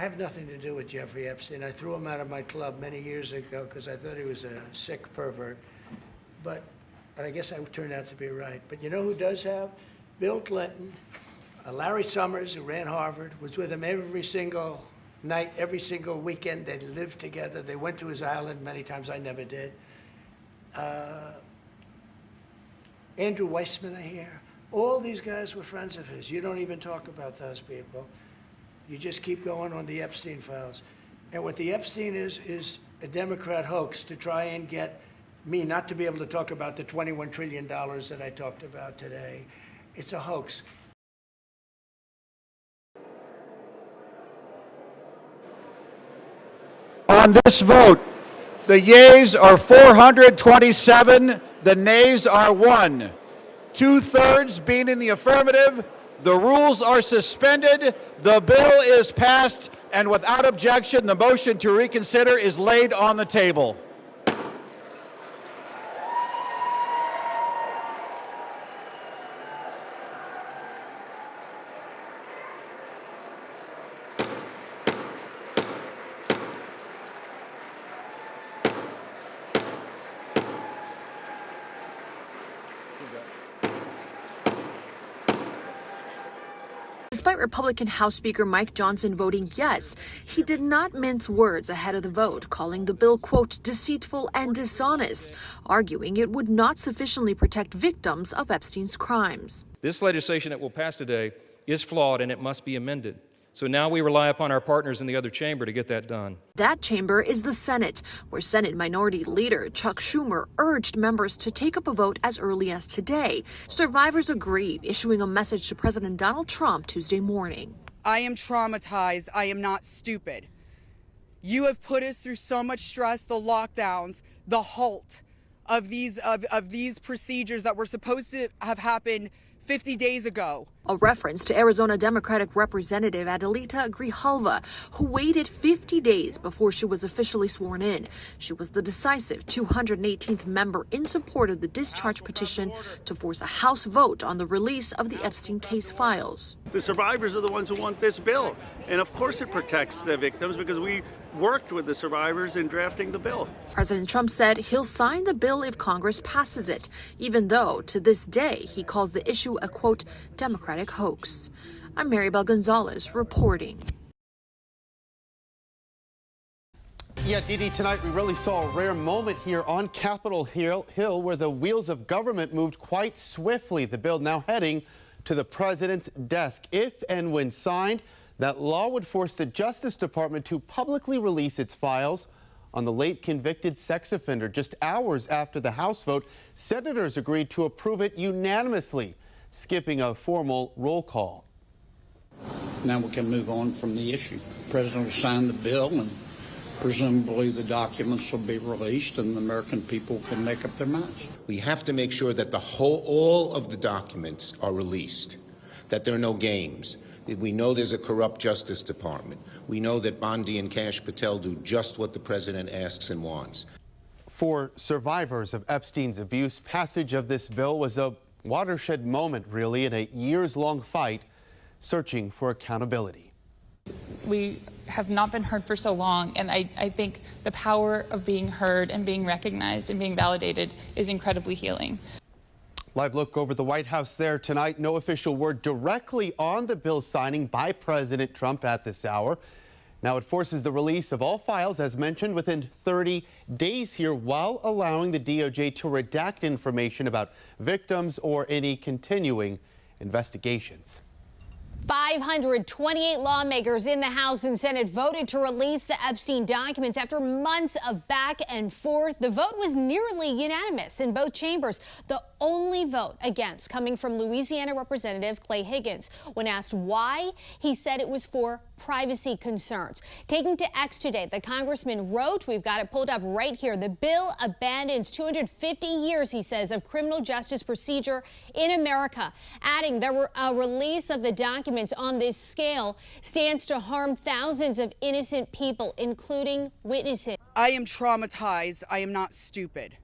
I have nothing to do with Jeffrey Epstein. I threw him out of my club many years ago because I thought he was a sick pervert. But I guess I turned out to be right. But you know who does have? Bill Clinton, Larry Summers, who ran Harvard, was with him every single night, every single weekend. They lived together. They went to his island many times. I never did. Andrew Weissman, I hear. All these guys were friends of his. You don't even talk about those people. You just keep going on the Epstein files. And what the Epstein is a Democrat hoax to try and get me not to be able to talk about the $21 trillion that I talked about today. It's a hoax. On this vote, the yeas are 427, the nays are 1. 2/3 being in the affirmative, the rules are suspended, the bill is passed, and without objection, the motion to reconsider is laid on the table. Despite Republican House Speaker Mike Johnson voting yes, he did not mince words ahead of the vote, calling the bill, quote, deceitful and dishonest, arguing it would not sufficiently protect victims of Epstein's crimes. This legislation that will pass today is flawed and it must be amended. So now we rely upon our partners in the other chamber to get that done. That chamber is the Senate, where Senate Minority Leader Chuck Schumer urged members to take up a vote as early as today. Survivors agreed, issuing a message to President Donald Trump Tuesday morning. I am traumatized. I am not stupid. You have put us through so much stress, the lockdowns, the halt of these procedures that were supposed to have happened 50 days ago. A reference to Arizona Democratic Representative Adelita Grijalva, who waited 50 days before she was officially sworn in. She was the decisive 218th member in support of the discharge petition to force a House vote on the release of the Epstein case files. The survivors are the ones who want this bill. And of course it protects the victims because we worked with the survivors in drafting the bill. President Trump said he'll sign the bill if Congress passes it, even though to this day he calls the issue a, quote, Democratic hoax. I'm Maribel Gonzalez reporting. Yeah, Dee, tonight we really saw a rare moment here on Capitol Hill where the wheels of government moved quite swiftly. The bill now heading to the president's desk. If and when signed, that law would force the Justice Department to publicly release its files on the late convicted sex offender. Just hours after the House vote, senators agreed to approve it unanimously, skipping a formal roll call. Now we can move on from the issue. The president will sign the bill, and presumably the documents will be released, and the American people can make up their minds. We have to make sure that all of the documents are released, that there are no games. We know there's a corrupt Justice Department. We know that Bondi and Kash Patel do just what the president asks and wants. For survivors of Epstein's abuse, passage of this bill was a watershed moment, really, in a years-long fight searching for accountability. We have not been heard for so long, and I think the power of being heard and being recognized and being validated is incredibly healing. Live look over the White House there tonight. No official word directly on the bill signing by President Trump at this hour. Now it forces the release of all files, as mentioned, within 30 days here, while allowing the DOJ to redact information about victims or any continuing investigations. 528 lawmakers in the House and Senate voted to release the Epstein documents after months of back and forth. The vote was nearly unanimous in both chambers. The only vote against coming from Louisiana Representative Clay Higgins. When asked why, he said it was for privacy concerns. Taking to X today, the congressman wrote, we've got it pulled up right here, the bill abandons 250 years, he says, of criminal justice procedure in America, adding there were a release of the documents on this scale stands to harm thousands of innocent people, including witnesses. I am traumatized. I am not stupid.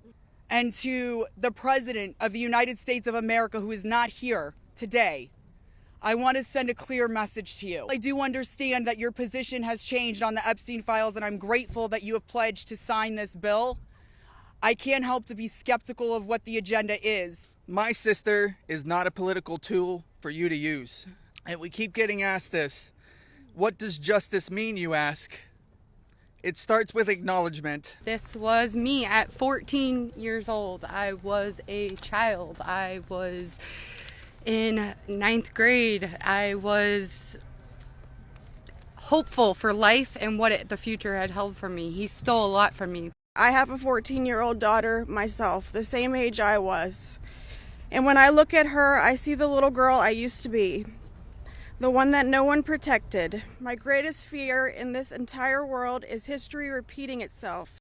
And to the President of the United States of America, who is not here today, I want to send a clear message to you. I do understand that your position has changed on the Epstein files, and I'm grateful that you have pledged to sign this bill. I can't help to be skeptical of what the agenda is. My sister is not a political tool for you to use. And we keep getting asked this. What does justice mean, you ask? It starts with acknowledgement. This was me at 14 years old. I was a child. I was in 9th grade. I was hopeful for life and what the future had held for me. He stole a lot from me. I have a 14-year-old daughter myself, the same age I was. And when I look at her, I see the little girl I used to be. The one that no one protected. My greatest fear in this entire world is history repeating itself.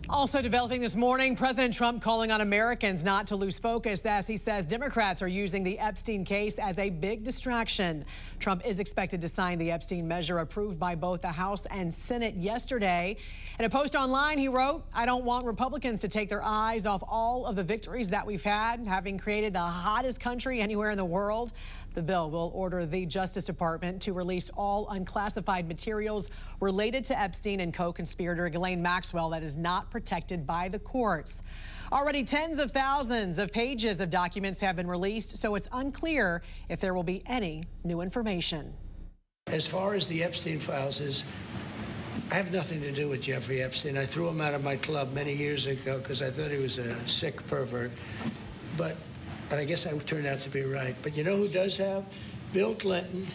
Also developing this morning, President Trump calling on Americans not to lose focus as he says Democrats are using the Epstein case as a big distraction. Trump is expected to sign the Epstein measure approved by both the House and Senate yesterday. In a post online, he wrote, "I don't want Republicans to take their eyes off all of the victories that we've had, having created the hottest country anywhere in the world." The bill will order the Justice Department to release all unclassified materials related to Epstein and co-conspirator Ghislaine Maxwell that is not protected by the courts. Already tens of thousands of pages of documents have been released, so it's unclear if there will be any new information. As far as the Epstein files is, I have nothing to do with Jeffrey Epstein. I threw him out of my club many years ago because I thought he was a sick pervert. But I guess I turned out to be right. But you know who does have? Bill Clinton,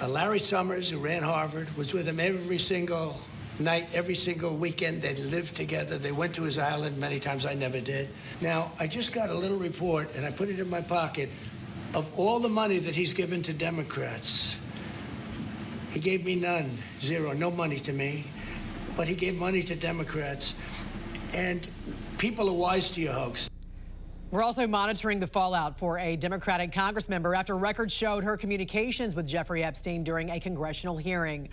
Larry Summers, who ran Harvard, was with him every single night, every single weekend. They lived together. They went to his island many times. I never did. Now, I just got a little report, and I put it in my pocket, of all the money that he's given to Democrats. He gave me none, zero, no money to me. But he gave money to Democrats. And people are wise to your hoax. We're also monitoring the fallout for a Democratic Congressmember after records showed her communications with Jeffrey Epstein during a congressional hearing.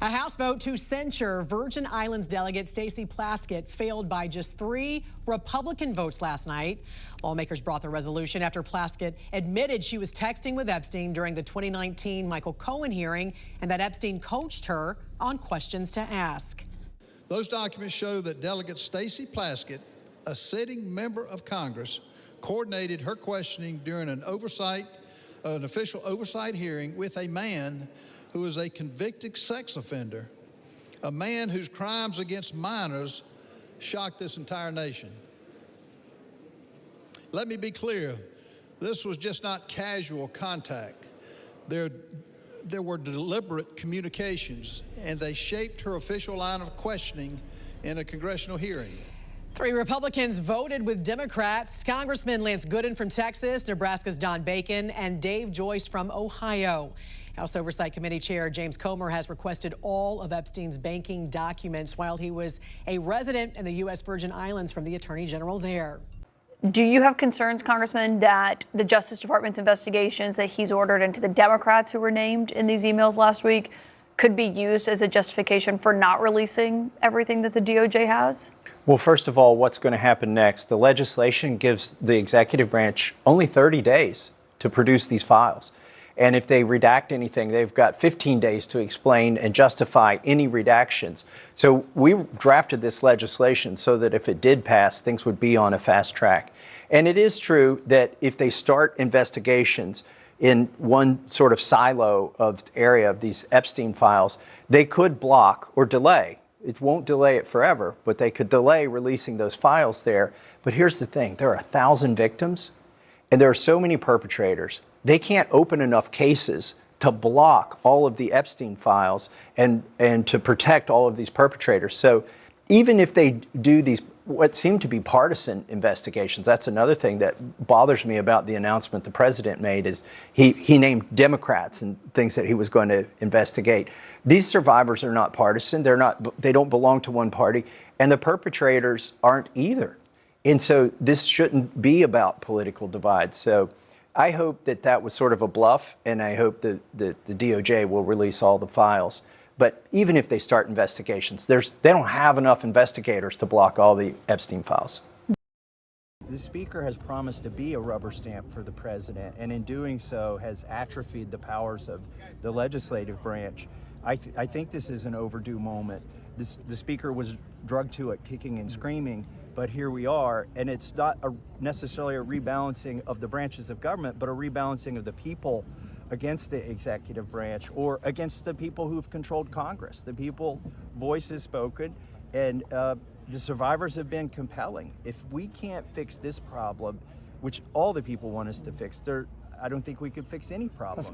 A House vote to censure Virgin Islands delegate Stacey Plaskett failed by just 3 Republican votes last night. Lawmakers brought the resolution after Plaskett admitted she was texting with Epstein during the 2019 Michael Cohen hearing and that Epstein coached her on questions to ask. Those documents show that Delegate Stacey Plaskett, a sitting member of Congress, coordinated her questioning during an official oversight hearing with a man who is a convicted sex offender, a man whose crimes against minors shocked this entire nation. Let me be clear, this was just not casual contact. There were deliberate communications, and they shaped her official line of questioning in a congressional hearing. 3 Republicans voted with Democrats. Congressman Lance Gooden from Texas, Nebraska's Don Bacon, and Dave Joyce from Ohio. House Oversight Committee Chair James Comer has requested all of Epstein's banking documents while he was a resident in the U.S. Virgin Islands from the Attorney General there. Do you have concerns, Congressman, that the Justice Department's investigations that he's ordered into the Democrats who were named in these emails last week could be used as a justification for not releasing everything that the DOJ has? Well, first of all, what's going to happen next? The legislation gives the executive branch only 30 days to produce these files. And if they redact anything, they've got 15 days to explain and justify any redactions. So we drafted this legislation so that if it did pass, things would be on a fast track. And it is true that if they start investigations in one sort of silo of area of these Epstein files, they could block or delay. It won't delay it forever, but they could delay releasing those files there. But here's the thing, there are 1,000 victims and there are so many perpetrators. They can't open enough cases to block all of the Epstein files and to protect all of these perpetrators. So even if they do these, what seem to be partisan investigations, that's another thing that bothers me about the announcement the president made is he named Democrats and things that he was going to investigate. These survivors are not partisan. They don't belong to one party, and the perpetrators aren't either. And so this shouldn't be about political divide. So I hope that that was sort of a bluff, and I hope that the DOJ will release all the files. But even if they start investigations, they don't have enough investigators to block all the Epstein files. The Speaker has promised to be a rubber stamp for the President, and in doing so has atrophied the powers of the legislative branch. I think this is an overdue moment. The Speaker was drugged to it kicking and screaming, but here we are, and it's not necessarily a rebalancing of the branches of government, but a rebalancing of the people against the executive branch or against the people who've controlled Congress. The people voice is spoken, and the survivors have been compelling. If we can't fix this problem, which all the people want us to fix, I don't think we could fix any problems.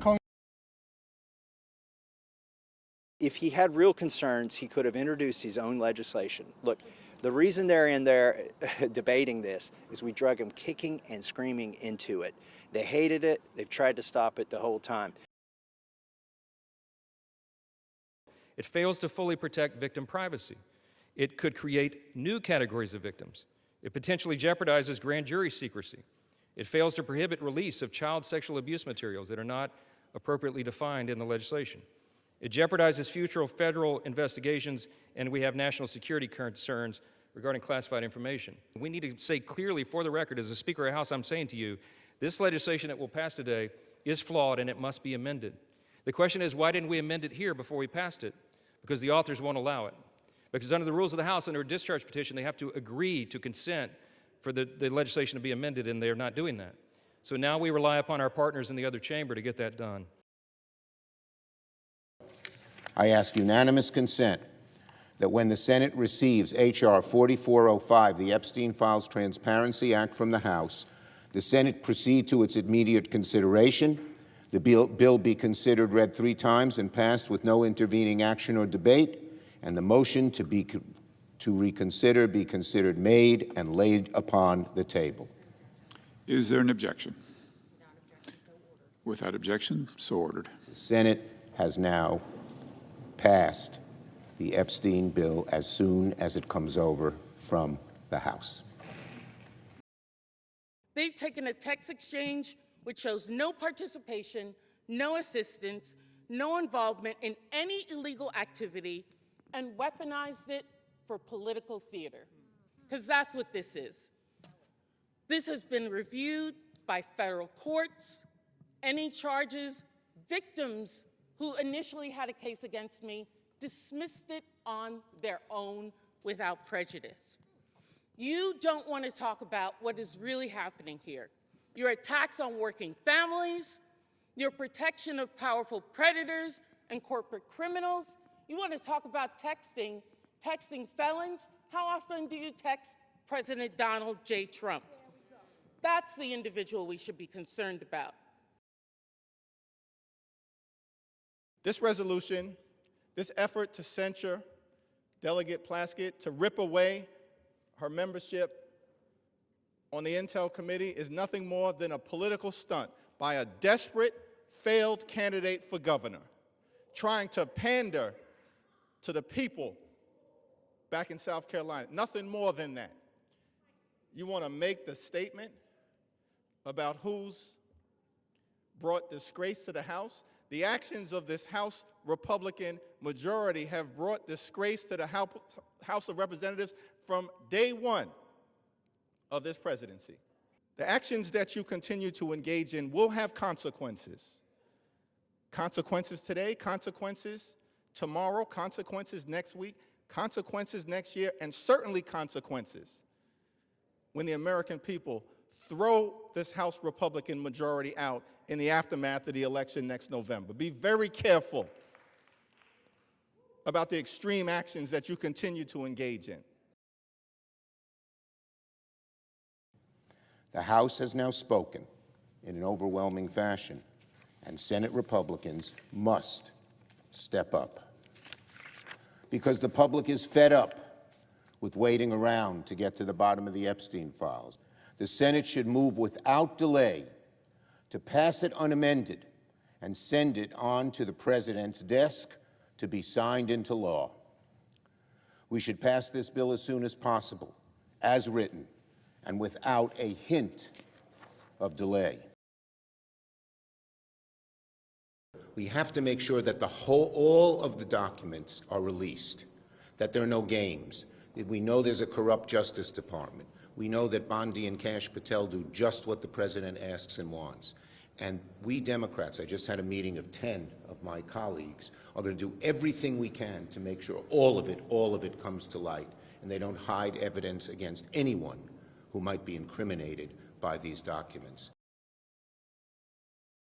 If he had real concerns, he could have introduced his own legislation. Look, the reason they're in there debating this is we drug them kicking and screaming into it. They hated it. They've tried to stop it the whole time. It fails to fully protect victim privacy. It could create new categories of victims. It potentially jeopardizes grand jury secrecy. It fails to prohibit release of child sexual abuse materials that are not appropriately defined in the legislation. It jeopardizes future federal investigations, and we have national security concerns regarding classified information. We need to say clearly for the record, as the Speaker of the House, I'm saying to you, this legislation that will pass today is flawed and it must be amended. The question is, why didn't we amend it here before we passed it? Because the authors won't allow it. Because under the rules of the House, under a discharge petition, they have to agree to consent for the legislation to be amended, and they're not doing that. So now we rely upon our partners in the other chamber to get that done. I ask unanimous consent that when the Senate receives H.R. 4405, the Epstein Files Transparency Act from the House, the Senate proceed to its immediate consideration, the bill be considered read 3 times and passed with no intervening action or debate, and the motion to reconsider be considered made and laid upon the table. Is there an objection? Without objection, so ordered. The Senate has now passed the Epstein bill as soon as it comes over from the House. They've taken a text exchange which shows no participation, no assistance, no involvement in any illegal activity, and weaponized it for political theater. Because that's what this is. This has been reviewed by federal courts. Any charges, victims who initially had a case against me dismissed it on their own without prejudice. You don't want to talk about what is really happening here. Your attacks on working families, your protection of powerful predators and corporate criminals. You want to talk about texting felons? How often do you text President Donald J. Trump? That's the individual we should be concerned about. This resolution, this effort to censure Delegate Plaskett, to rip away her membership on the Intel Committee, is nothing more than a political stunt by a desperate, failed candidate for governor, trying to pander to the people back in South Carolina. Nothing more than that. You want to make the statement about who's brought disgrace to the House? The actions of this House Republican majority have brought disgrace to the House of Representatives from day one of this presidency. The actions that you continue to engage in will have consequences. Consequences today, consequences tomorrow, consequences next week, consequences next year, and certainly consequences when the American people throw this House Republican majority out in the aftermath of the election next November. Be very careful about the extreme actions that you continue to engage in. The House has now spoken in an overwhelming fashion, and Senate Republicans must step up. Because the public is fed up with waiting around to get to the bottom of the Epstein files. The Senate should move without delay to pass it unamended and send it on to the President's desk to be signed into law. We should pass this bill as soon as possible, as written, and without a hint of delay. We have to make sure that all of the documents are released, that there are no games, that we know there's a corrupt Justice Department. We know that Bondi and Kash Patel do just what the president asks and wants. And we Democrats, I just had a meeting of 10 of my colleagues, are going to do everything we can to make sure all of it comes to light, and they don't hide evidence against anyone who might be incriminated by these documents.